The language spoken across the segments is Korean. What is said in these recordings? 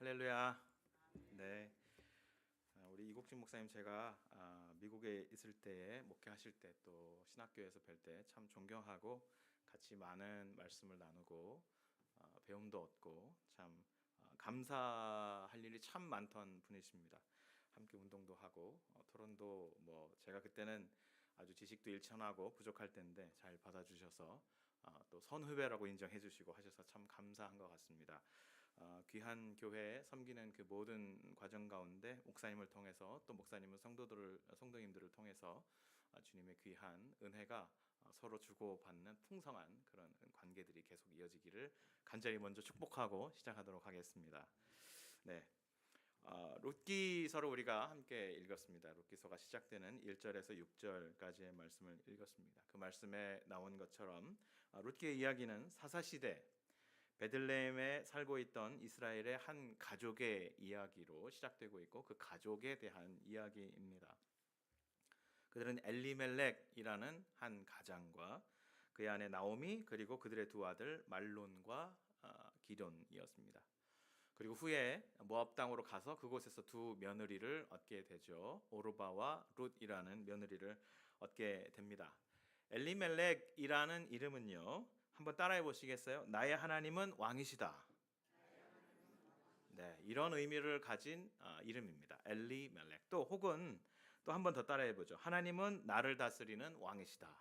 할렐루야. 네. 우리 이국진 목사님 제가 미국에 있을 때에 목회하실 때 또 신학교에서 뵐 때 참 존경하고 같이 많은 말씀을 나누고 배움도 얻고 참 감사할 일이 참 많던 분이십니다. 함께 운동도 하고 토론도 뭐 제가 그때는 아주 지식도 일천하고 부족할 때인데 잘 받아주셔서 또 선후배라고 인정해 주시고 하셔서 참 감사한 것 같습니다. 귀한 교회에 섬기는 그 모든 과정 가운데 목사님을 통해서 또 목사님은 성도님들을 통해서 주님의 귀한 은혜가 서로 주고받는 풍성한 그런 관계들이 계속 이어지기를 간절히 먼저 축복하고 시작하도록 하겠습니다. 네. 룻기서를 우리가 함께 읽었습니다. 룻기서가 시작되는 1절에서 6절까지의 말씀을 읽었습니다. 그 말씀에 나온 것처럼 룻기의 이야기는 사사시대 베들레헴에 살고 있던 이스라엘의 한 가족의 이야기로 시작되고 있고 그 가족에 대한 이야기입니다. 그들은 엘리멜렉이라는 한 가장과 그의 아내 나오미 그리고 그들의 두 아들 말론과 기돈이었습니다. 그리고 후에 모압 땅으로 가서 그곳에서 두 며느리를 얻게 되죠. 오르바와 룻이라는 며느리를 얻게 됩니다. 엘리멜렉이라는 이름은요, 한번 따라해 보시겠어요? 나의 하나님은 왕이시다. 네, 이런 의미를 가진 이름입니다. 엘리멜렉. 또 혹은 또 한 번 더 따라해 보죠. 하나님은 나를 다스리는 왕이시다.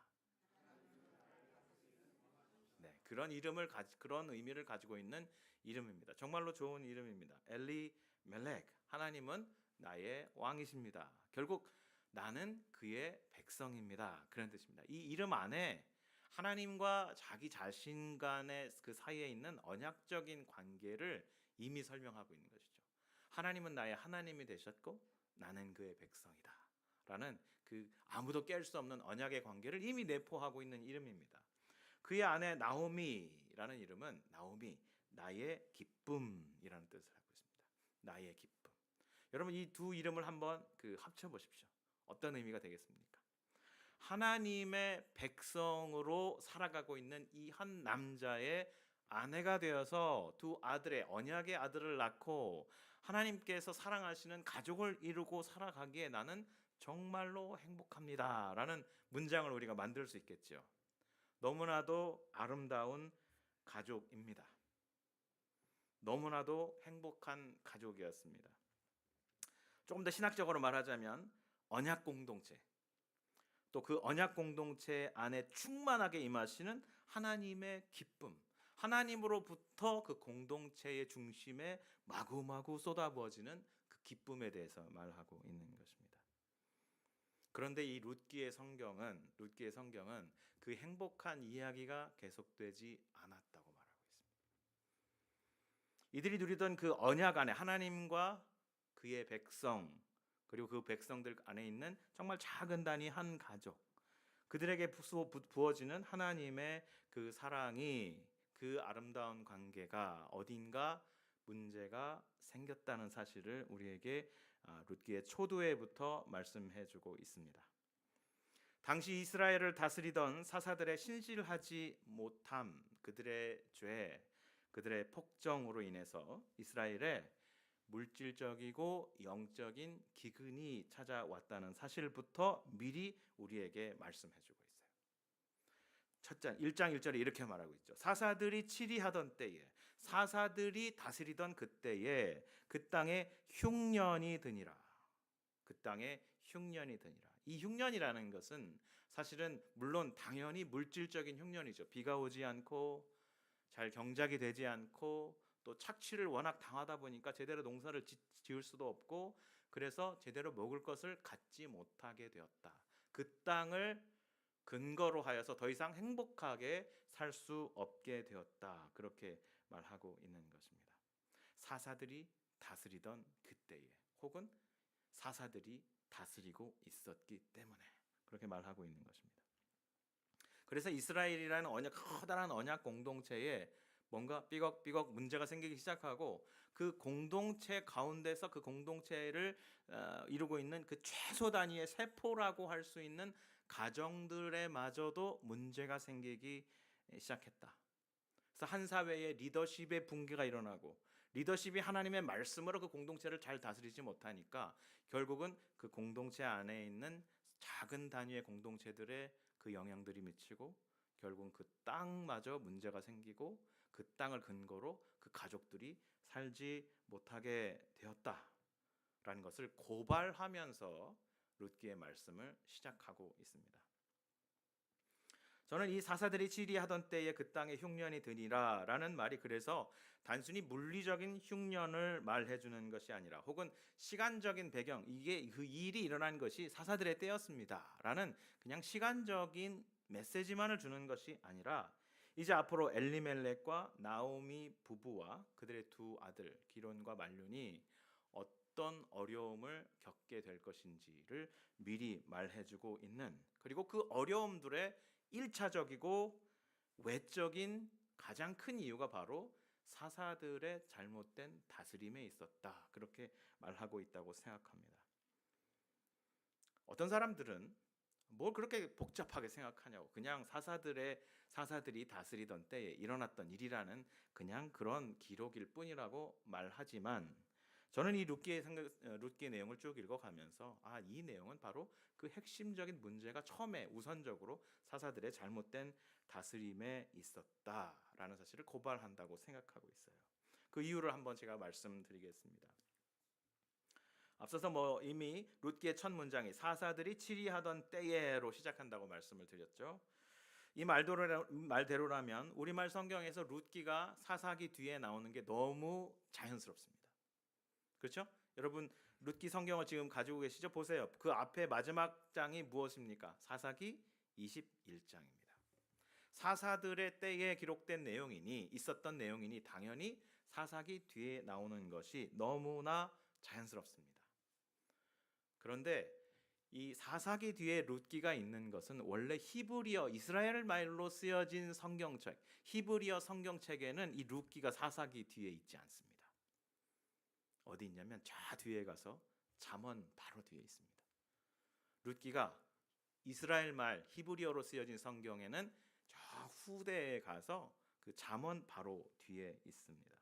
네, 그런 의미를 가지고 있는 이름입니다. 정말로 좋은 이름입니다. 엘리멜렉. 하나님은 나의 왕이십니다. 결국 나는 그의 백성입니다. 그런 뜻입니다. 이 이름 안에 하나님과 자기 자신 간의 그 사이에 있는 언약적인 관계를 이미 설명하고 있는 것이죠. 하나님은 나의 하나님이 되셨고 나는 그의 백성이다. 라는 그 아무도 깰 수 없는 언약의 관계를 이미 내포하고 있는 이름입니다. 그의 아내 나오미라는 이름은 나오미, 나의 기쁨이라는 뜻을 하고 있습니다. 나의 기쁨. 여러분 이 두 이름을 한번 합쳐 보십시오. 어떤 의미가 되겠습니까? 하나님의 백성으로 살아가고 있는 이 한 남자의 아내가 되어서 두 아들의 언약의 아들을 낳고 하나님께서 사랑하시는 가족을 이루고 살아가기에 나는 정말로 행복합니다. 라는 문장을 우리가 만들 수 있겠죠. 너무나도 아름다운 가족입니다. 너무나도 행복한 가족이었습니다. 조금 더 신학적으로 말하자면 언약 공동체, 또 그 언약 공동체 안에 충만하게 임하시는 하나님의 기쁨, 하나님으로부터 그 공동체의 중심에 마구마구 쏟아부어지는 그 기쁨에 대해서 말하고 있는 것입니다. 그런데 이 룻기의 성경은 그 행복한 이야기가 계속되지 않았다고 말하고 있습니다. 이들이 누리던 그 언약 안에 하나님과 그의 백성 그리고 그 백성들 안에 있는 정말 작은 단위 한 가족, 그들에게 부어지는 하나님의 그 사랑이, 그 아름다운 관계가 어딘가 문제가 생겼다는 사실을 우리에게 룻기의 초두에부터 말씀해주고 있습니다. 당시 이스라엘을 다스리던 사사들의 신실하지 못함, 그들의 죄, 그들의 폭정으로 인해서 이스라엘에 물질적이고 영적인 기근이 찾아왔다는 사실부터 미리 우리에게 말씀해주고 있어요. 첫째 1장 1절에 이렇게 말하고 있죠. 사사들이 치리하던 때에, 사사들이 다스리던 그때에 그 땅에 흉년이 드니라. 그 땅에 흉년이 드니라. 이 흉년이라는 것은 사실은 물론 당연히 물질적인 흉년이죠. 비가 오지 않고 잘 경작이 되지 않고 또 착취를 워낙 당하다 보니까 제대로 농사를 지을 수도 없고 그래서 제대로 먹을 것을 갖지 못하게 되었다. 그 땅을 근거로 하여서 더 이상 행복하게 살 수 없게 되었다. 그렇게 말하고 있는 것입니다. 사사들이 다스리던 그때에 혹은 사사들이 다스리고 있었기 때문에 그렇게 말하고 있는 것입니다. 그래서 이스라엘이라는 커다란 언약 공동체에 뭔가 삐걱삐걱 문제가 생기기 시작하고 그 공동체 가운데서 그 공동체를 이루고 있는 그 최소 단위의 세포라고 할 수 있는 가정들에 마저도 문제가 생기기 시작했다. 그래서 한 사회에 리더십의 붕괴가 일어나고 리더십이 하나님의 말씀으로 그 공동체를 잘 다스리지 못하니까 결국은 그 공동체 안에 있는 작은 단위의 공동체들의 그 영향들이 미치고 결국은 그 땅마저 문제가 생기고 그 땅을 근거로 그 가족들이 살지 못하게 되었다라는 것을 고발하면서 룻기의 말씀을 시작하고 있습니다. 저는 이 사사들이 치리하던 때에 그 땅에 흉년이 드니라라는 말이 그래서 단순히 물리적인 흉년을 말해주는 것이 아니라 혹은 시간적인 배경, 이게 그 일이 일어난 것이 사사들의 때였습니다라는 그냥 시간적인 메시지만을 주는 것이 아니라 이제 앞으로 엘리멜렉과 나오미 부부와 그들의 두 아들 기론과 말륜이 어떤 어려움을 겪게 될 것인지를 미리 말해주고 있는, 그리고 그 어려움들의 1차적이고 외적인 가장 큰 이유가 바로 사사들의 잘못된 다스림에 있었다, 그렇게 말하고 있다고 생각합니다. 어떤 사람들은 뭘 그렇게 복잡하게 생각하냐고, 그냥 사사들이 다스리던 때에 일어났던 일이라는 그냥 그런 기록일 뿐이라고 말하지만, 저는 이 룻기의 내용을 쭉 읽어가면서 이 내용은 바로 그 핵심적인 문제가 처음에 우선적으로 사사들의 잘못된 다스림에 있었다라는 사실을 고발한다고 생각하고 있어요. 그 이유를 한번 제가 말씀드리겠습니다. 앞서서 이미 룻기의 첫 문장이 사사들이 치리하던 때에로 시작한다고 말씀을 드렸죠. 이 말대로라면 우리말 성경에서 룻기가 사사기 뒤에 나오는 게 너무 자연스럽습니다. 그렇죠? 여러분 룻기 성경을 지금 가지고 계시죠? 보세요. 그 앞에 마지막 장이 무엇입니까? 사사기 21장입니다. 사사들의 때에 기록된 내용이니, 있었던 내용이니 당연히 사사기 뒤에 나오는 것이 너무나 자연스럽습니다. 그런데 이 사사기 뒤에 룻기가 있는 것은 원래 히브리어 이스라엘 말로 쓰여진 성경책, 히브리어 성경책에는 이 룻기가 사사기 뒤에 있지 않습니다. 어디 있냐면 저 뒤에 가서 잠언 바로 뒤에 있습니다. 룻기가 이스라엘 말 히브리어로 쓰여진 성경에는 저 후대에 가서 그 잠언 바로 뒤에 있습니다.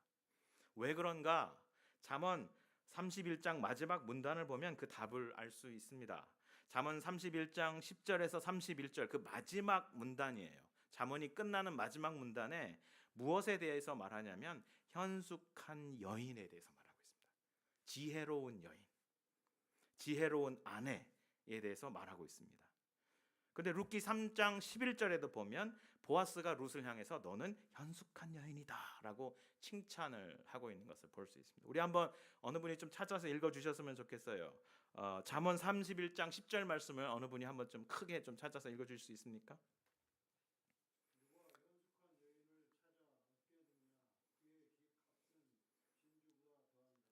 왜 그런가? 잠언 31장 마지막 문단을 보면 그 답을 알 수 있습니다. 잠언 31장 10절에서 31절 그 마지막 문단이에요. 잠언이 끝나는 마지막 문단에 무엇에 대해서 말하냐면 현숙한 여인에 대해서 말하고 있습니다. 지혜로운 여인, 지혜로운 아내에 대해서 말하고 있습니다. 근데 룻기 3장 11절에도 보면 보아스가 룻을 향해서 너는 현숙한 여인이다라고 칭찬을 하고 있는 것을 볼 수 있습니다. 우리 한번 어느 분이 좀 찾아서 읽어주셨으면 좋겠어요. 잠언 31장 10절 말씀을 어느 분이 한번 좀 크게 좀 찾아서 읽어줄 수 있습니까?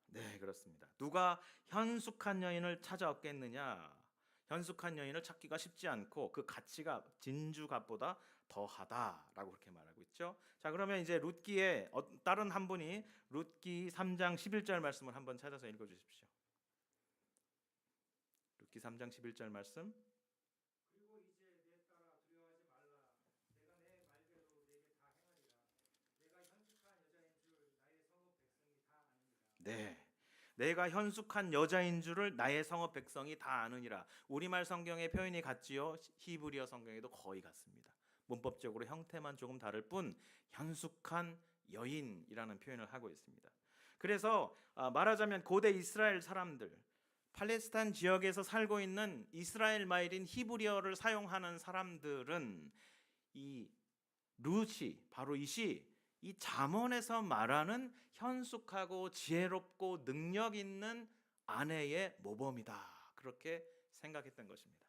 네, 그렇습니다. 누가 현숙한 여인을 찾아 얻겠느냐? 현숙한 여인을 찾기가 쉽지 않고 그 가치가 진주값보다 더하다라고 그렇게 말하고 있죠. 자, 그러면 이제 룻기의 다른 한 분이 룻기 3장 11절 말씀을 한번 찾아서 읽어 주십시오. 룻기 3장 11절 말씀. 그리고 이제 내 딸아 두려워하지 말라. 내가 내 말대로 내게 다 행하리라. 내가 현숙한 여자인 줄 나의 성읍 백성이 다 아느니라. 네. 내가 현숙한 여자인 줄을 나의 성읍 백성이 다 아느니라. 우리말 성경의 표현이 같지요. 히브리어 성경에도 거의 같습니다. 문법적으로 형태만 조금 다를 뿐 현숙한 여인이라는 표현을 하고 있습니다. 그래서 말하자면 고대 이스라엘 사람들, 팔레스타인 지역에서 살고 있는 이스라엘 말인 히브리어를 사용하는 사람들은 이 룻이 바로 이 잠언에서 말하는 현숙하고 지혜롭고 능력 있는 아내의 모범이다, 그렇게 생각했던 것입니다.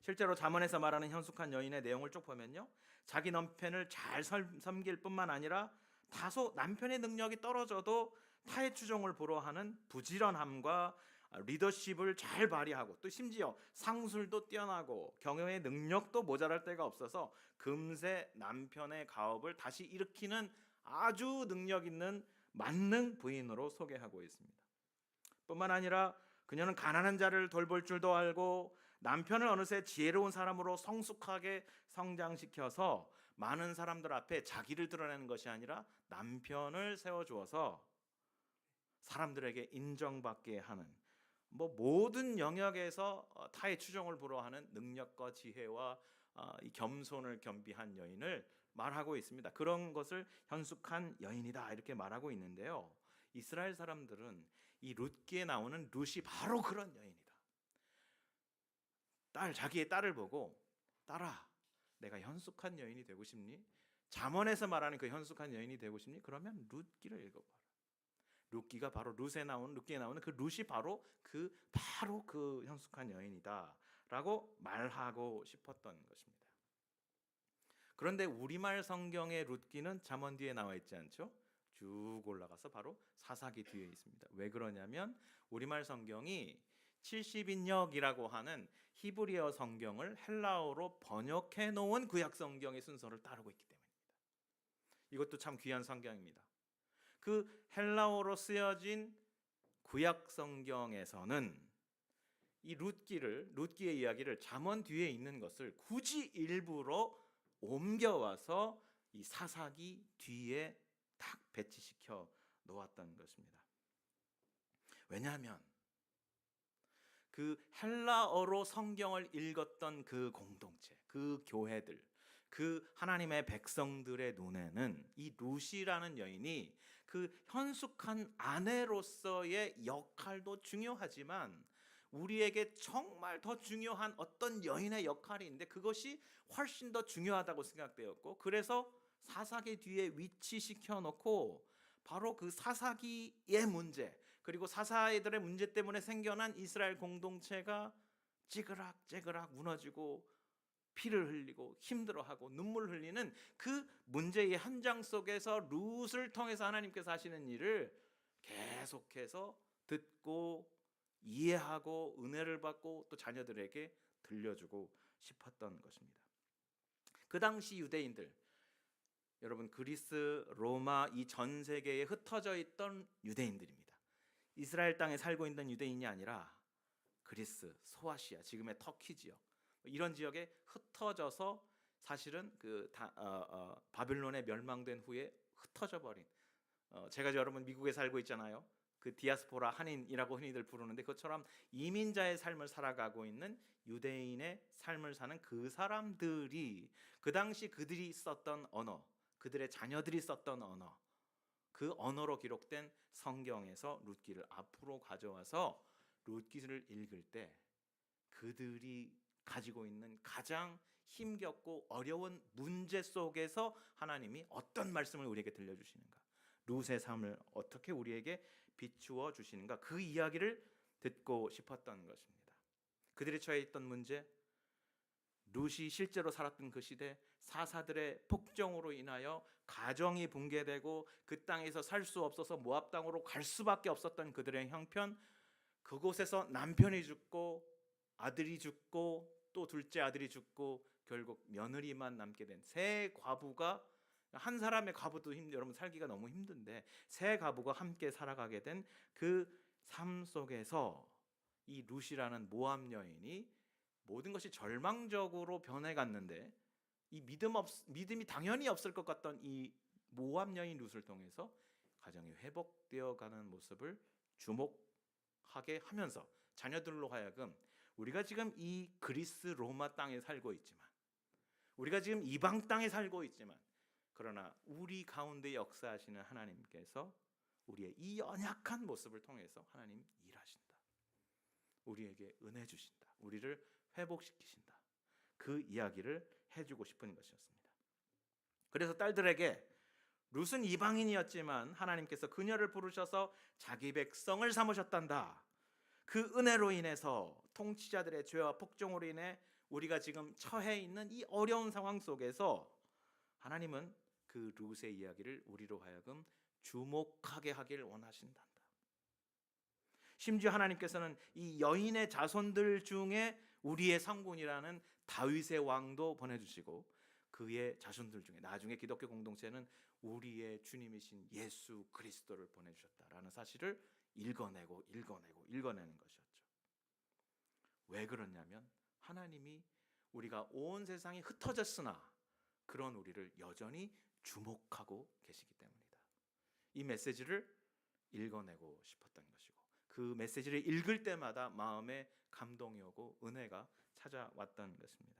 실제로 잠언에서 말하는 현숙한 여인의 내용을 쭉 보면요, 자기 남편을 잘 섬길 뿐만 아니라 다소 남편의 능력이 떨어져도 타의 추종을 불허하는 부지런함과 리더십을 잘 발휘하고 또 심지어 상술도 뛰어나고 경영의 능력도 모자랄 때가 없어서 금세 남편의 가업을 다시 일으키는 아주 능력 있는 만능 부인으로 소개하고 있습니다. 뿐만 아니라 그녀는 가난한 자를 돌볼 줄도 알고 남편을 어느새 지혜로운 사람으로 성숙하게 성장시켜서 많은 사람들 앞에 자기를 드러내는 것이 아니라 남편을 세워주어서 사람들에게 인정받게 하는, 모든 영역에서 타의 추종을 불허하는 능력과 지혜와 이 겸손을 겸비한 여인을 말하고 있습니다. 그런 것을 현숙한 여인이다 이렇게 말하고 있는데요. 이스라엘 사람들은 이 룻기에 나오는 룻이 바로 그런 여인이다. 자기의 딸을 보고 딸아, 내가 현숙한 여인이 되고 싶니? 잠언에서 말하는 그 현숙한 여인이 되고 싶니? 그러면 룻기를 읽어봐라. 룻기에 나오는 그 룻이 바로 그 현숙한 여인이다라고 말하고 싶었던 것입니다. 그런데 우리말 성경의 룻기는 잠언 뒤에 나와 있지 않죠? 쭉 올라가서 바로 사사기 뒤에 있습니다. 왜 그러냐면 우리말 성경이 70인역이라고 하는 히브리어 성경을 헬라어로 번역해 놓은 구약 성경의 순서를 따르고 있기 때문입니다. 이것도 참 귀한 성경입니다. 그 헬라어로 쓰여진 구약 성경에서는 이 룻기의 이야기를 잠언 뒤에 있는 것을 굳이 일부러 옮겨와서 이 사사기 뒤에 딱 배치시켜 놓았던 것입니다. 왜냐하면 그 헬라어로 성경을 읽었던 그 공동체, 그 교회들, 그 하나님의 백성들의 눈에는 이 룻이라는 여인이 그 현숙한 아내로서의 역할도 중요하지만 우리에게 정말 더 중요한 어떤 여인의 역할이 있는데 그것이 훨씬 더 중요하다고 생각되었고, 그래서 사사기 뒤에 위치시켜 놓고 바로 그 사사기의 문제, 그리고 사사들의 문제 때문에 생겨난 이스라엘 공동체가 찌그락찌그락 무너지고 피를 흘리고 힘들어하고 눈물 흘리는 그 문제의 현장 속에서 룻을 통해서 하나님께서 하시는 일을 계속해서 듣고 이해하고 은혜를 받고 또 자녀들에게 들려주고 싶었던 것입니다. 그 당시 유대인들, 여러분 그리스, 로마 이 전 세계에 흩어져 있던 유대인들입니다. 이스라엘 땅에 살고 있는 유대인이 아니라 그리스, 소아시아, 지금의 터키 지역 이런 지역에 흩어져서 사실은 바빌론에 멸망된 후에 흩어져 버린, 제가 여러분 미국에 살고 있잖아요. 그 디아스포라 한인이라고 흔히들 부르는데 그것처럼 이민자의 삶을 살아가고 있는 유대인의 삶을 사는 그 사람들이 그 당시 그들이 썼던 언어, 그들의 자녀들이 썼던 언어, 그 언어로 기록된 성경에서 룻기를 앞으로 가져와서 룻기를 읽을 때 그들이 가지고 있는 가장 힘겹고 어려운 문제 속에서 하나님이 어떤 말씀을 우리에게 들려주시는가, 룻의 삶을 어떻게 우리에게 비추어 주시는가, 그 이야기를 듣고 싶었던 것입니다. 그들이 처해 있던 문제, 룻이 실제로 살았던 그 시대, 사사들의 폭정으로 인하여 가정이 붕괴되고 그 땅에서 살 수 없어서 모압 땅으로 갈 수밖에 없었던 그들의 형편, 그곳에서 남편이 죽고 아들이 죽고 또 둘째 아들이 죽고 결국 며느리만 남게 된 세 과부가, 한 사람의 과부도 여러분 살기가 너무 힘든데 세 과부가 함께 살아가게 된 그 삶 속에서 이 룻이라는 모압 여인이 모든 것이 절망적으로 변해갔는데 이 믿음이 당연히 없을 것 같던 이 모압 여인 룻을 통해서 가정이 회복되어 가는 모습을 주목하게 하면서 자녀들로 하여금 우리가 지금 이 그리스 로마 땅에 살고 있지만, 우리가 지금 이방 땅에 살고 있지만, 그러나 우리 가운데 역사하시는 하나님께서 우리의 이 연약한 모습을 통해서 하나님 일하신다, 우리에게 은혜 주신다, 우리를 회복시키신다, 그 이야기를 해주고 싶은 것이었습니다. 그래서 딸들에게 룻은 이방인이었지만 하나님께서 그녀를 부르셔서 자기 백성을 삼으셨단다, 그 은혜로 인해서 통치자들의 죄와 폭정으로 인해 우리가 지금 처해 있는 이 어려운 상황 속에서 하나님은 그 룻의 이야기를 우리로 하여금 주목하게 하길 원하신단다. 심지어 하나님께서는 이 여인의 자손들 중에 우리의 성군이라는 다윗의 왕도 보내주시고 그의 자손들 중에 나중에 기독교 공동체는 우리의 주님이신 예수 그리스도를 보내주셨다라는 사실을 읽어내는 것이었죠. 왜 그러냐면 하나님이 우리가 온 세상이 흩어졌으나 그런 우리를 여전히 주목하고 계시기 때문이다. 이 메시지를 읽어내고 싶었던 것이고, 그 메시지를 읽을 때마다 마음에 감동이 오고 은혜가 찾아왔던 것입니다.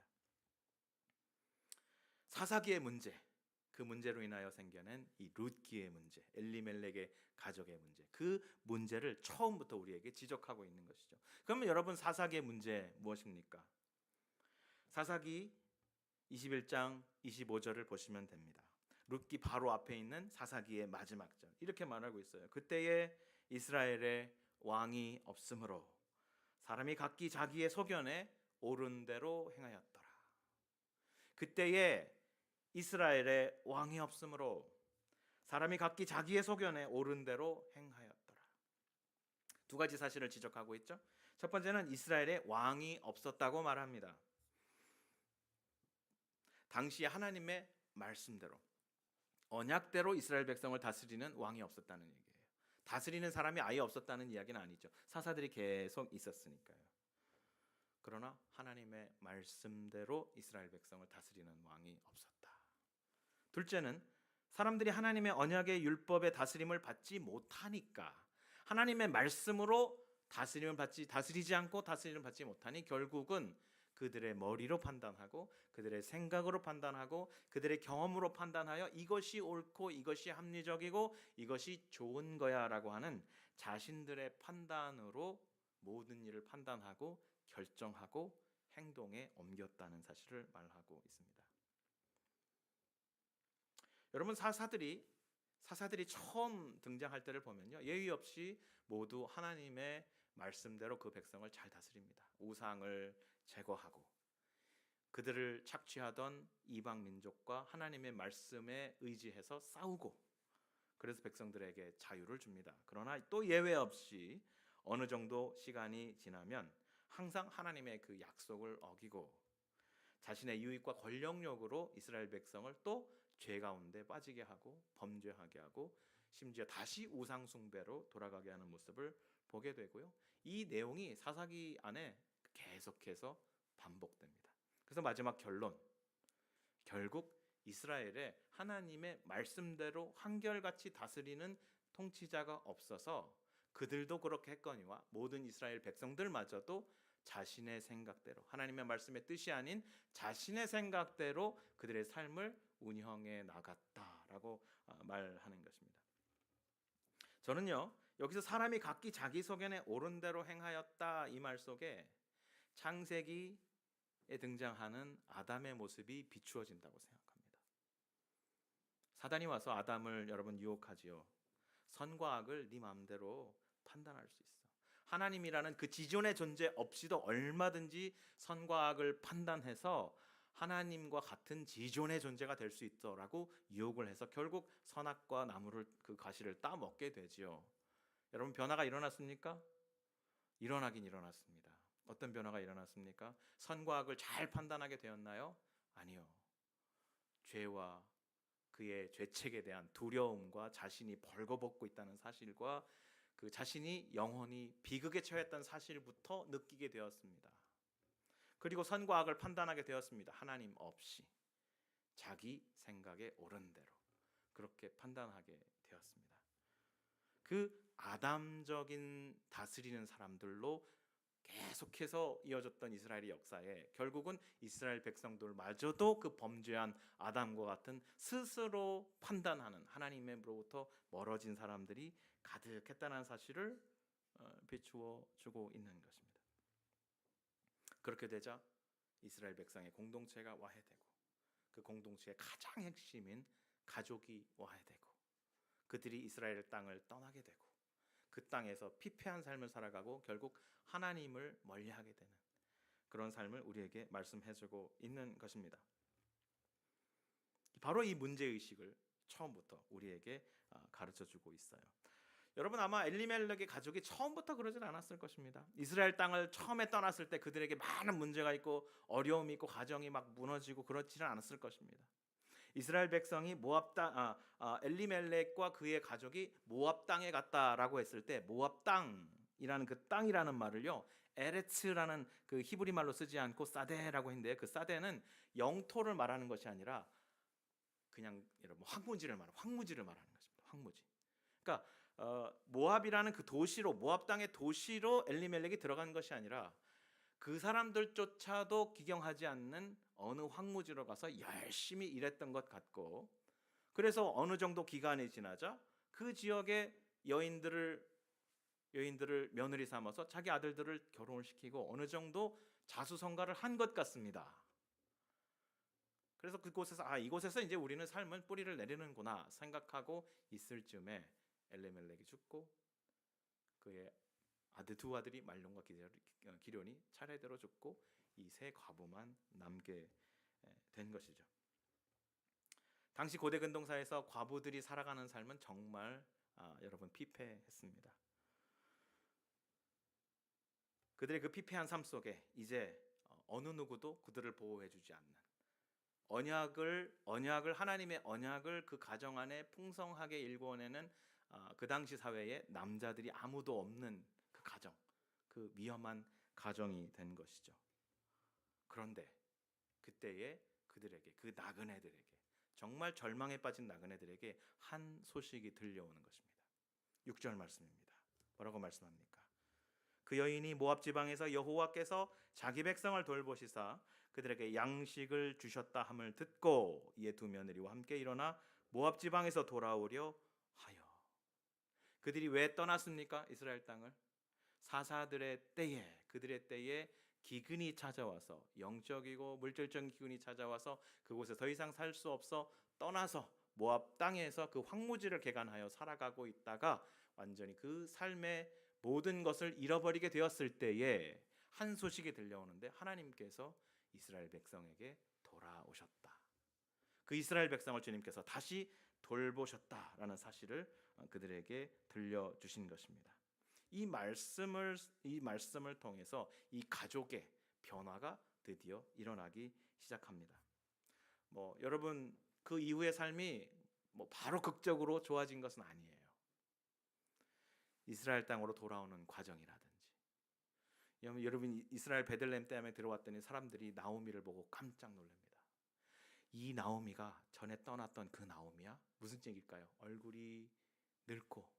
사사기의 문제, 그 문제로 인하여 생겨난 이 룻기의 문제, 엘리멜렉의 가족의 문제, 그 문제를 처음부터 우리에게 지적하고 있는 것이죠. 그러면 여러분, 사사기의 문제 무엇입니까? 사사기 21장 25절을 보시면 됩니다. 룻기 바로 앞에 있는 사사기의 마지막 절, 이렇게 말하고 있어요. 그때에 이스라엘에 왕이 없으므로 사람이 각기 자기의 소견에 옳은 대로 행하였더라. 그때에 이스라엘에 왕이 없으므로 사람이 각기 자기의 소견에 옳은 대로 행하였더라. 두 가지 사실을 지적하고 있죠. 첫 번째는 이스라엘에 왕이 없었다고 말합니다. 당시 하나님의 말씀대로, 언약대로 이스라엘 백성을 다스리는 왕이 없었다는 얘기예요. 다스리는 사람이 아예 없었다는 이야기는 아니죠. 사사들이 계속 있었으니까요. 그러나 하나님의 말씀대로 이스라엘 백성을 다스리는 왕이 없었다. 둘째는 사람들이 하나님의 언약의 율법의 다스림을 받지 못하니까, 하나님의 말씀으로 다스리지 않고 다스림을 받지 못하니 결국은 그들의 머리로 판단하고 그들의 생각으로 판단하고 그들의 경험으로 판단하여 이것이 옳고 이것이 합리적이고 이것이 좋은 거야라고 하는 자신들의 판단으로 모든 일을 판단하고 결정하고 행동에 옮겼다는 사실을 말하고 있습니다. 여러분, 사사들이 처음 등장할 때를 보면요, 예의 없이 모두 하나님의 말씀대로 그 백성을 잘 다스립니다. 우상을 제거하고 그들을 착취하던 이방 민족과 하나님의 말씀에 의지해서 싸우고, 그래서 백성들에게 자유를 줍니다. 그러나 또 예외 없이 어느 정도 시간이 지나면 항상 하나님의 그 약속을 어기고 자신의 유익과 권력욕으로 이스라엘 백성을 또 죄 가운데 빠지게 하고 범죄하게 하고 심지어 다시 우상 숭배로 돌아가게 하는 모습을 보게 되고요. 이 내용이 사사기 안에 계속해서 반복됩니다. 그래서 마지막 결국 이스라엘에 하나님의 말씀대로 한결같이 다스리는 통치자가 없어서 그들도 그렇게 했거니와 모든 이스라엘 백성들마저도 자신의 생각대로, 하나님의 말씀의 뜻이 아닌 자신의 생각대로 그들의 삶을 운영해 나갔다라고 말하는 것입니다. 저는요, 여기서 사람이 각기 자기 소견에 옳은 대로 행하였다 이 말 속에 창세기에 등장하는 아담의 모습이 비추어진다고 생각합니다. 사단이 와서 아담을 여러분 유혹하지요. 선과 악을 네 마음대로 판단할 수 있어. 하나님이라는 그 지존의 존재 없이도 얼마든지 선과 악을 판단해서 하나님과 같은 지존의 존재가 될 수 있어라고 유혹을 해서 결국 선악과 나무를, 그 과실을 따먹게 되지요. 여러분, 변화가 일어났습니까? 일어나긴 일어났습니다. 어떤 변화가 일어났습니까? 선과 악을 잘 판단하게 되었나요? 아니요. 죄와 그의 죄책에 대한 두려움과 자신이 벌거벗고 있다는 사실과 그 자신이 영원히 비극에 처했던 사실부터 느끼게 되었습니다. 그리고 선과 악을 판단하게 되었습니다. 하나님 없이 자기 생각에 옳은 대로 그렇게 판단하게 되었습니다. 그 아담적인 다스리는 사람들로 계속해서 이어졌던 이스라엘의 역사에 결국은 이스라엘 백성들마저도 그 범죄한 아담과 같은 스스로 판단하는 하나님으로부터 멀어진 사람들이 가득했다는 사실을 비추어 주고 있는 것입니다. 그렇게 되자 이스라엘 백성의 공동체가 와해되고 그 공동체의 가장 핵심인 가족이 와해되고 그들이 이스라엘 땅을 떠나게 되고 그 땅에서 피폐한 삶을 살아가고 결국 하나님을 멀리하게 되는 그런 삶을 우리에게 말씀해주고 있는 것입니다. 바로 이 문제의식을 처음부터 우리에게 가르쳐주고 있어요. 여러분, 아마 엘리멜렉의 가족이 처음부터 그러진 않았을 것입니다. 이스라엘 땅을 처음에 떠났을 때 그들에게 많은 문제가 있고 어려움이 있고 가정이 막 무너지고 그렇지는 않았을 것입니다. 이스라엘 백성이 엘리멜렉과 그의 가족이 모압 땅에 갔다라고 했을 때 모압 땅이라는 그 땅이라는 말을요, 에레츠라는 그 히브리 말로 쓰지 않고 사데라고 했는데 그 사데는 영토를 말하는 것이 아니라 그냥 여러분 황무지를 말하는 것입니다. 황무지. 그러니까 모압이라는 그 도시로, 모압 땅의 도시로 엘리멜렉이 들어간 것이 아니라 그 사람들조차도 기경하지 않는 어느 황무지로 가서 열심히 일했던 것 같고, 그래서 어느 정도 기간이 지나자 그 지역의 여인들을 며느리 삼아서 자기 아들들을 결혼을 시키고 어느 정도 자수성가를 한 것 같습니다. 그래서 그곳에서 이곳에서 이제 우리는 삶은 뿌리를 내리는구나 생각하고 있을 즈음에 엘리멜렉이 죽고 그의 두 아들이 말론과 기련이 차례대로 죽고 이 세 과부만 남게 된 것이죠. 당시 고대 근동사에서 과부들이 살아가는 삶은 정말 여러분 피폐했습니다. 그들의 그 피폐한 삶 속에 이제 어느 누구도 그들을 보호해주지 않는 언약을 하나님의 언약을 그 가정 안에 풍성하게 일궈내는 그 당시 사회에 남자들이 아무도 없는 그 가정, 그 위험한 가정이 된 것이죠. 그런데 그때에 그들에게, 그 나그네들에게, 정말 절망에 빠진 나그네들에게 한 소식이 들려오는 것입니다. 6절 말씀입니다. 뭐라고 말씀합니까? 그 여인이 모압 지방에서 여호와께서 자기 백성을 돌보시사 그들에게 양식을 주셨다 함을 듣고 이에 두 며느리와 함께 일어나 모압 지방에서 돌아오려 하여. 그들이 왜 떠났습니까? 이스라엘 땅을 그들의 때에 기근이 찾아와서, 영적이고 물질적인 기근이 찾아와서 그곳에 더 이상 살 수 없어 떠나서 모압 땅에서 그 황무지를 개간하여 살아가고 있다가 완전히 그 삶의 모든 것을 잃어버리게 되었을 때에 한 소식이 들려오는데 하나님께서 이스라엘 백성에게 돌아오셨다. 그 이스라엘 백성을 주님께서 다시 돌보셨다라는 사실을 그들에게 들려주신 것입니다. 이 말씀을 통해서 이 가족의 변화가 드디어 일어나기 시작합니다. 여러분 그 이후의 삶이 바로 극적으로 좋아진 것은 아니에요. 이스라엘 땅으로 돌아오는 과정이라든지, 여러분 이스라엘 베들레헴 댐에 들어왔더니 사람들이 나오미를 보고 깜짝 놀랍니다. 이 나오미가 전에 떠났던 그 나오미야? 무슨 얘기일까요? 얼굴이 늙고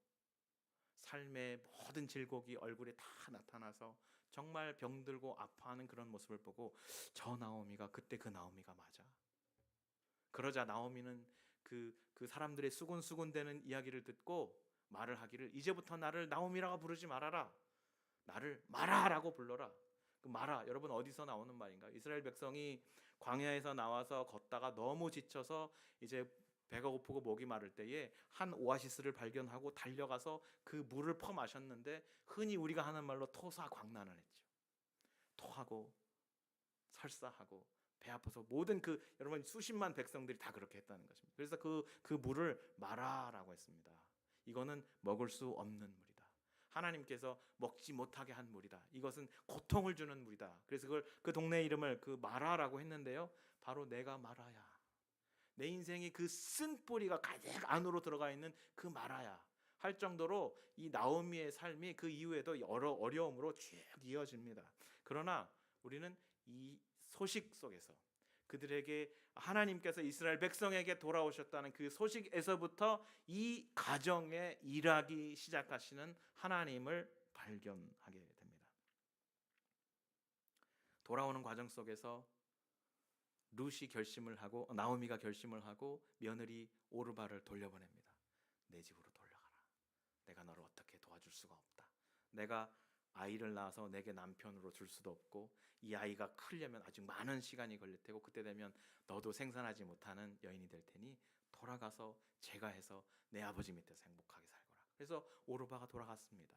삶의 모든 질곡이 얼굴에 다 나타나서 정말 병들고 아파하는 그런 모습을 보고 저 나오미가 그때 그 나오미가 맞아? 그러자 나오미는 그 사람들의 수군수군대는 이야기를 듣고 말을 하기를, 이제부터 나를 나오미라고 부르지 말아라. 나를 마라라고 불러라. 그 마라, 여러분 어디서 나오는 말인가요? 이스라엘 백성이 광야에서 나와서 걷다가 너무 지쳐서 이제 배가 고프고 목이 마를 때에 한 오아시스를 발견하고 달려가서 그 물을 퍼 마셨는데 흔히 우리가 하는 말로 토사광난을 했죠. 토하고 설사하고 배 아파서 모든 여러분 수십만 백성들이 다 그렇게 했다는 것입니다. 그래서 그 물을 마라라고 했습니다. 이거는 먹을 수 없는 물이다. 하나님께서 먹지 못하게 한 물이다. 이것은 고통을 주는 물이다. 그래서 그 동네 이름을 그 마라라고 했는데요. 바로 내가 마라야. 내 인생이 그 쓴 뿌리가 가득 안으로 들어가 있는 그 마라야 할 정도로 이 나오미의 삶이 그 이후에도 여러 어려움으로 쭉 이어집니다. 그러나 우리는 이 소식 속에서 그들에게 하나님께서 이스라엘 백성에게 돌아오셨다는 그 소식에서부터 이 가정에 일하기 시작하시는 하나님을 발견하게 됩니다. 돌아오는 과정 속에서 나오미가 결심을 하고 며느리 오르바를 돌려보냅니다. 내 집으로 돌려가라. 내가 너를 어떻게 도와줄 수가 없다. 내가 아이를 낳아서 내게 남편으로 줄 수도 없고 이 아이가 크려면 아직 많은 시간이 걸릴 테고 그때 되면 너도 생산하지 못하는 여인이 될 테니 돌아가서 제가 해서 내 아버지 밑에서 행복하게 살거라. 그래서 오르바가 돌아갔습니다.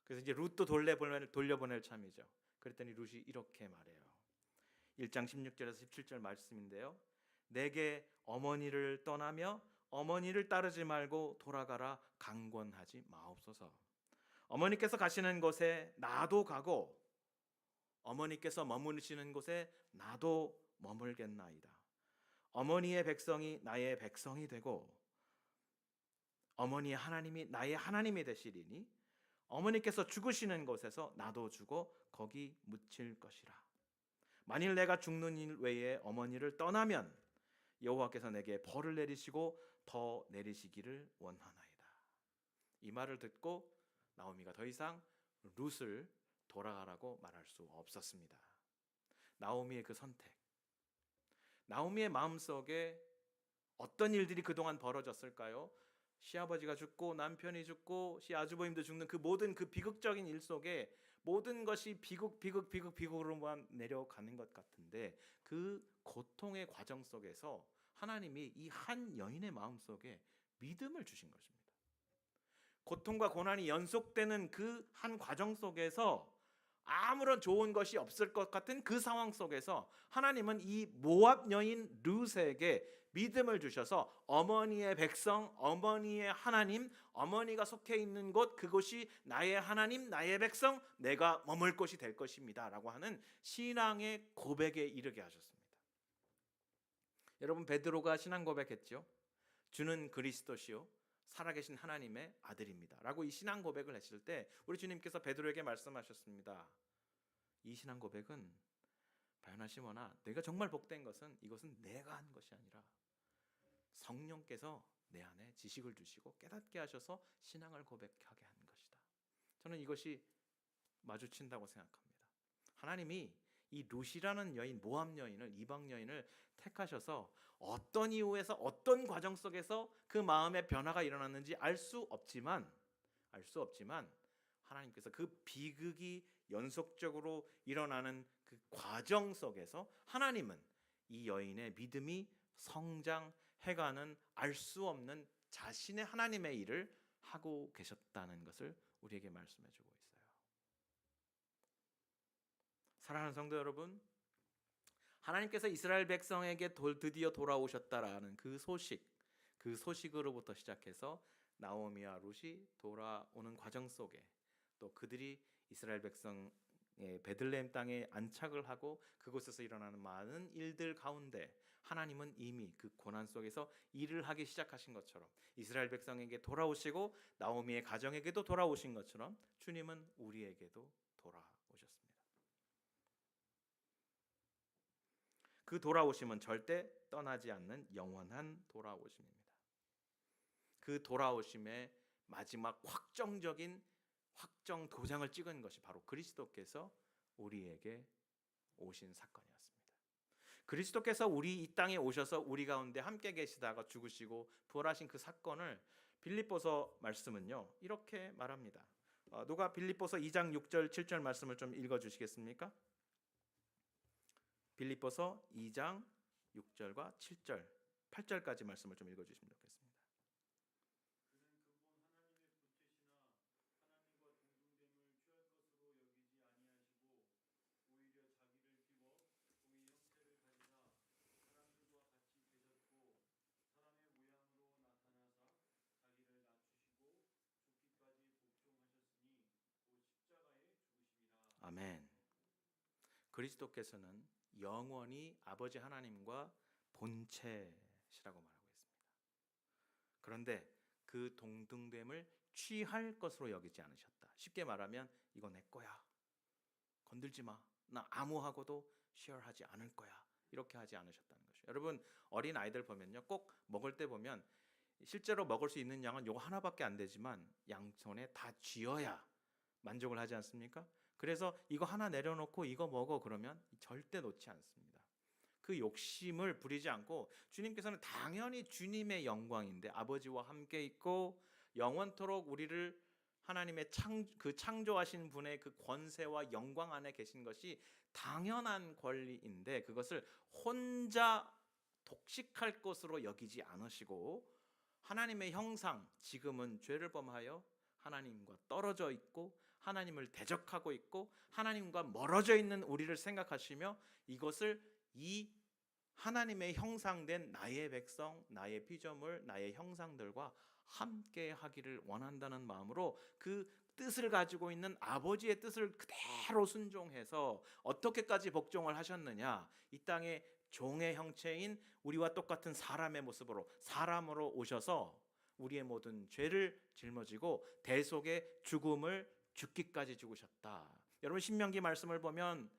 그래서 이제 룻도 돌려보낼 참이죠. 그랬더니 룻이 이렇게 말해요. 1장 16절에서 17절 말씀인데요. 내게 어머니를 떠나며 어머니를 따르지 말고 돌아가라 강권하지 마옵소서. 어머니께서 가시는 곳에 나도 가고 어머니께서 머무르시는 곳에 나도 머물겠나이다. 어머니의 백성이 나의 백성이 되고 어머니의 하나님이 나의 하나님이 되시리니 어머니께서 죽으시는 곳에서 나도 죽어 거기 묻힐 것이라. 만일 내가 죽는 일 외에 어머니를 떠나면 여호와께서 내게 벌을 내리시고 더 내리시기를 원하나이다. 이 말을 듣고 나오미가 더 이상 룻을 돌아가라고 말할 수 없었습니다. 나오미의 그 선택, 나오미의 마음속에 어떤 일들이 그동안 벌어졌을까요? 시아버지가 죽고 남편이 죽고 시아주버님도 죽는 그 모든 그 비극적인 일 속에 모든 것이 비극으로만 내려가는 것 같은데, 그 고통의 과정 속에서 하나님이 이 한 여인의 마음속에 믿음을 주신 것입니다. 고통과 고난이 연속되는 그 한 과정 속에서 아무런 좋은 것이 없을 것 같은 그 상황 속에서 하나님은 이 모압 여인 룻에게 믿음을 주셔서 어머니의 백성, 어머니의 하나님, 어머니가 속해 있는 곳, 그곳이 나의 하나님, 나의 백성, 내가 머물 곳이 될 것입니다 라고 하는 신앙의 고백에 이르게 하셨습니다. 여러분, 베드로가 신앙 고백했죠. 주는 그리스도시요 살아계신 하나님의 아들입니다 라고 이 신앙 고백을 했을 때 우리 주님께서 베드로에게 말씀하셨습니다. 이 신앙 고백은 바요나 시몬아, 내가 정말 복된 것은 이것은 내가 한 것이 아니라 성령께서 내 안에 지식을 주시고 깨닫게 하셔서 신앙을 고백하게 한 것이다. 저는 이것이 마주친다고 생각합니다. 하나님이 이 룻이라는 여인, 모압 여인을, 이방 여인을 택하셔서 어떤 이유에서 어떤 과정 속에서 그 마음의 변화가 일어났는지 알 수 없지만 하나님께서 그 비극이 연속적으로 일어나는 그 과정 속에서 하나님은 이 여인의 믿음이 성장해가는 알 수 없는 자신의 하나님의 일을 하고 계셨다는 것을 우리에게 말씀해주고 있어요. 사랑하는 성도 여러분, 하나님께서 이스라엘 백성에게 드디어 돌아오셨다라는 그 소식으로부터 시작해서 나오미와 룻이 돌아오는 과정 속에 또 그들이 이스라엘 백성의 베들레헴 땅에 안착을 하고 그곳에서 일어나는 많은 일들 가운데 하나님은 이미 그 고난 속에서 일을 하기 시작하신 것처럼 이스라엘 백성에게 돌아오시고 나오미의 가정에게도 돌아오신 것처럼 주님은 우리에게도 돌아오셨습니다. 그 돌아오심은 절대 떠나지 않는 영원한 돌아오심입니다. 그 돌아오심의 마지막 확정 도장을 찍은 것이 바로 그리스도께서 우리에게 오신 사건이었습니다. 그리스도께서 우리 이 땅에 오셔서 우리 가운데 함께 계시다가 죽으시고 부활하신 그 사건을 빌립보서 말씀은요 이렇게 말합니다. 누가 빌립보서 2장 6절 7절 말씀을 좀 읽어주시겠습니까? 빌립보서 2장 6절과 7절 8절까지 말씀을 좀 읽어주시면 좋겠습니다. 아멘. 그리스도께서는 영원히 아버지 하나님과 본체시라고 말하고 있습니다. 그런데 그 동등됨을 취할 것으로 여기지 않으셨다. 쉽게 말하면 이거 내 거야, 건들지 마, 나 아무하고도 쉐어하지 않을 거야, 이렇게 하지 않으셨다는 것이죠. 여러분, 어린 아이들 보면요 꼭 먹을 때 보면 실제로 먹을 수 있는 양은 요거 하나밖에 안 되지만 양손에 다 쥐어야 만족을 하지 않습니까? 그래서 이거 하나 내려놓고 이거 먹어 그러면 절대 놓지 않습니다. 그 욕심을 부리지 않고 주님께서는 당연히 주님의 영광인데 아버지와 함께 있고 영원토록 우리를 하나님의 창조하신 분의 그 권세와 영광 안에 계신 것이 당연한 권리인데 그것을 혼자 독식할 것으로 여기지 않으시고 하나님의 형상, 지금은 죄를 범하여 하나님과 떨어져 있고 하나님을 대적하고 있고 하나님과 멀어져 있는 우리를 생각하시며 이것을 이 하나님의 형상된 나의 백성, 나의 피조물, 나의 형상들과 함께 하기를 원한다는 마음으로 그 뜻을 가지고 있는 아버지의 뜻을 그대로 순종해서 어떻게까지 복종을 하셨느냐, 이 땅에 종의 형체인 우리와 똑같은 사람의 모습으로 사람으로 오셔서 우리의 모든 죄를 짊어지고 대속의 죽음을 죽기까지 죽으셨다. 여러분, 신명기 말씀을 보면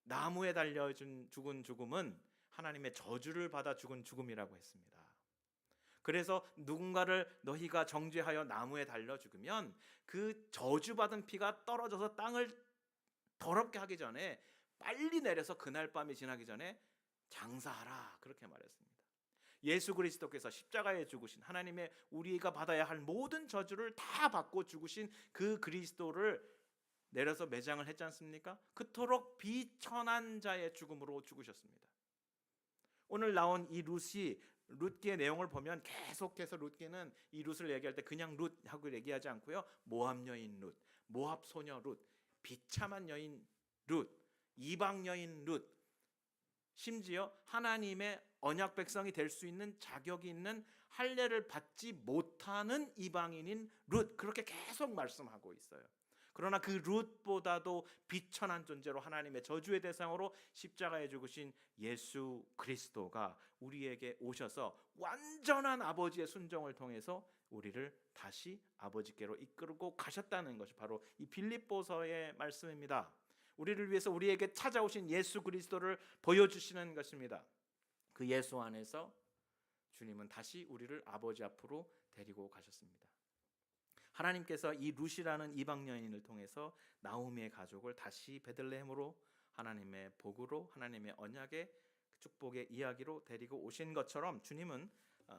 나무에 달려 죽은 죽음은 하나님의 저주를 받아 죽은 죽음이라고 했습니다. 그래서 누군가를 너희가 정죄하여 나무에 달려 죽으면 그 저주받은 피가 떨어져서 땅을 더럽게 하기 전에 빨리 내려서 그날 밤이 지나기 전에 장사하라, 그렇게 말했습니다. 예수 그리스도께서 십자가에 죽으신 하나님의 우리가 받아야 할 모든 저주를 다 받고 죽으신 그 그리스도를 내려서 매장을 했지 않습니까? 그토록 비천한 자의 죽음으로 죽으셨습니다. 오늘 나온 이 룻기의 내용을 보면 계속해서 룻기는 이 룻을 얘기할 때 그냥 룻하고 얘기하지 않고요. 모압 여인 룻, 모압 소녀 룻, 비참한 여인 룻, 이방 여인 룻, 심지어 하나님의 언약 백성이 될 수 있는 자격이 있는 할례를 받지 못하는 이방인인 룻, 그렇게 계속 말씀하고 있어요. 그러나 그 룻보다도 비천한 존재로 하나님의 저주의 대상으로 십자가에 죽으신 예수 그리스도가 우리에게 오셔서 완전한 아버지의 순종을 통해서 우리를 다시 아버지께로 이끌고 가셨다는 것이 바로 이 빌립보서의 말씀입니다. 우리를 위해서 우리에게 찾아오신 예수 그리스도를 보여주시는 것입니다. 그 예수 안에서 주님은 다시 우리를 아버지 앞으로 데리고 가셨습니다. 하나님께서 이 룻이라는 이방 여인을 통해서 나오미의 가족을 다시 베들레헴으로 하나님의 복으로 하나님의 언약의 축복의 이야기로 데리고 오신 것처럼 주님은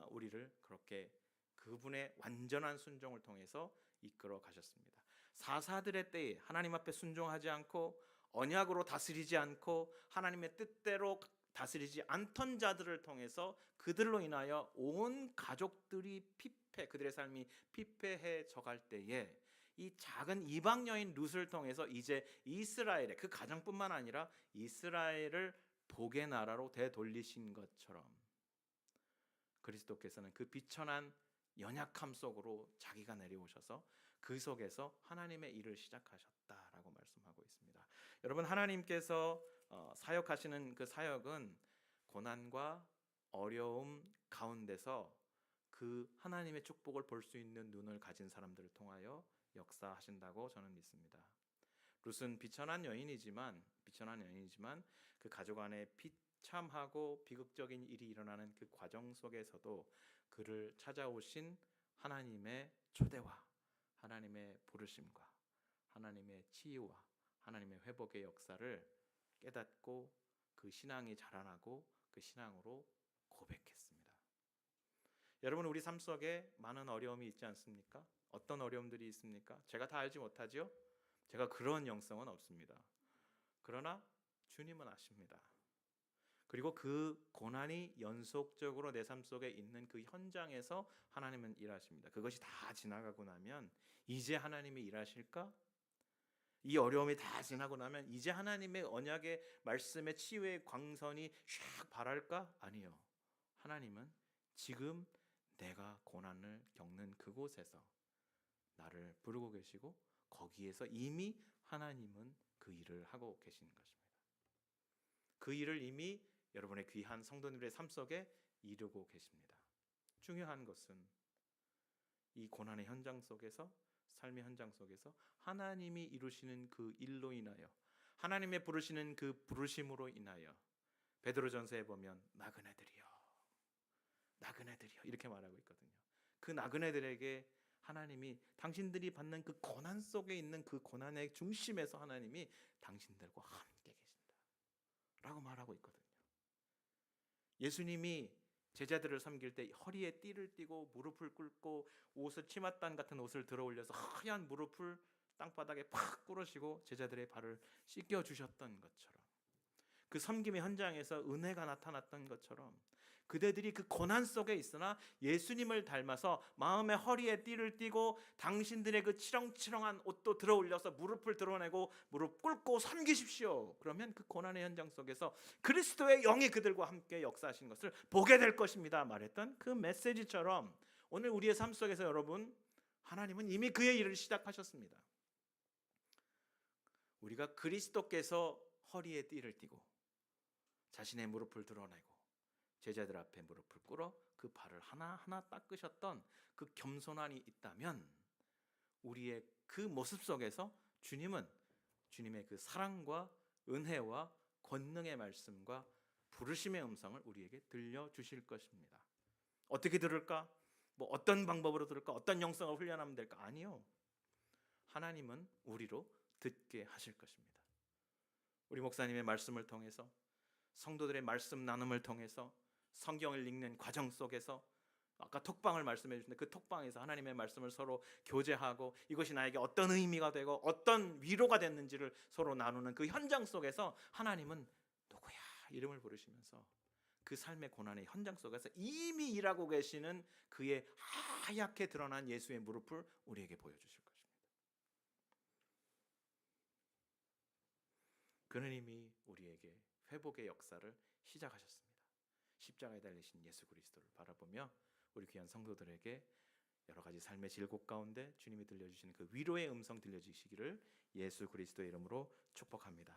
우리를 그렇게 그분의 완전한 순종을 통해서 이끌어 가셨습니다. 사사들의 때에 하나님 앞에 순종하지 않고 언약으로 다스리지 않고 하나님의 뜻대로 다스리지 않던 자들을 통해서 그들로 인하여 온 가족들이 그들의 삶이 피폐해져 갈 때에 이 작은 이방 여인 룻을 통해서 이제 이스라엘의 그 가정뿐만 아니라 이스라엘을 복의 나라로 되돌리신 것처럼 그리스도께서는 그 비천한 연약함 속으로 자기가 내려오셔서 그 속에서 하나님의 일을 시작하셨다라고 말씀하고 있습니다. 여러분, 하나님께서 사역하시는 그 사역은 고난과 어려움 가운데서 그 하나님의 축복을 볼 수 있는 눈을 가진 사람들을 통하여 역사하신다고 저는 믿습니다. 룻은 비천한 여인이지만 그 가족 안에 비참하고 비극적인 일이 일어나는 그 과정 속에서도 그를 찾아오신 하나님의 초대와 하나님의 부르심과 하나님의 치유와 하나님의 회복의 역사를 깨닫고 그 신앙이 자라나고 그 신앙으로 고백했습니다. 여러분, 우리 삶 속에 많은 어려움이 있지 않습니까? 어떤 어려움들이 있습니까? 제가 다 알지 못하지요? 제가 그런 영성은 없습니다. 그러나 주님은 아십니다. 그리고 그 고난이 연속적으로 내 삶 속에 있는 그 현장에서 하나님은 일하십니다. 그것이 다 지나가고 나면 이제 하나님이 일하실까? 이 어려움이 다 지나고 나면 이제 하나님의 언약의 말씀의 치유의 광선이 샥 발할까? 아니요. 하나님은 지금 내가 고난을 겪는 그곳에서 나를 부르고 계시고 거기에서 이미 하나님은 그 일을 하고 계시는 것입니다. 그 일을 이미 여러분의 귀한 성도님들의 삶 속에 이루고 계십니다. 중요한 것은 이 고난의 현장 속에서, 삶의 현장 속에서 하나님이 이루시는 그 일로 인하여, 하나님의 부르시는 그 부르심으로 인하여 베드로전서에 보면 나그네들이여 이렇게 말하고 있거든요. 그 나그네들에게 하나님이 당신들이 받는 그 고난 속에 있는 그 고난의 중심에서 하나님이 당신들과 함께 계신다 라고 말하고 있거든요. 예수님이 제자들을 섬길 때 허리에 띠를 띠고 무릎을 꿇고 옷을 치맛단 같은 옷을 들어 올려서 하얀 무릎을 땅바닥에 팍 꿇으시고 제자들의 발을 씻겨 주셨던 것처럼, 그 섬김의 현장에서 은혜가 나타났던 것처럼 그대들이 그 고난 속에 있으나 예수님을 닮아서 마음의 허리에 띠를 띠고 당신들의 그 치렁치렁한 옷도 들어 올려서 무릎을 드러내고 무릎 꿇고 섬기십시오. 그러면 그 고난의 현장 속에서 그리스도의 영이 그들과 함께 역사하신 것을 보게 될 것입니다 말했던 그 메시지처럼 오늘 우리의 삶 속에서 여러분, 하나님은 이미 그의 일을 시작하셨습니다. 우리가 그리스도께서 허리에 띠를 띠고 자신의 무릎을 드러내고 제자들 앞에 무릎을 꿇어 그 발을 하나하나 닦으셨던 그 겸손함이 있다면 우리의 그 모습 속에서 주님은 주님의 그 사랑과 은혜와 권능의 말씀과 부르심의 음성을 우리에게 들려주실 것입니다. 어떻게 들을까? 뭐 어떤 방법으로 들을까? 어떤 영성을 훈련하면 될까? 아니요. 하나님은 우리로 듣게 하실 것입니다. 우리 목사님의 말씀을 통해서, 성도들의 말씀 나눔을 통해서, 성경을 읽는 과정 속에서, 아까 톡방을 말씀해 주셨는데 그 톡방에서 하나님의 말씀을 서로 교제하고 이것이 나에게 어떤 의미가 되고 어떤 위로가 됐는지를 서로 나누는 그 현장 속에서 하나님은 누구야 이름을 부르시면서 그 삶의 고난의 현장 속에서 이미 일하고 계시는 그의 하얗게 드러난 예수의 무릎을 우리에게 보여주실 것입니다. 그는 이미 우리에게 회복의 역사를 시작하셨습니다. 십자가에 달리신 예수 그리스도를 바라보며 우리 귀한 성도들에게 여러 가지 삶의 질곡 가운데 주님이 들려주시는 그 위로의 음성 들려주시기를 예수 그리스도의 이름으로 축복합니다.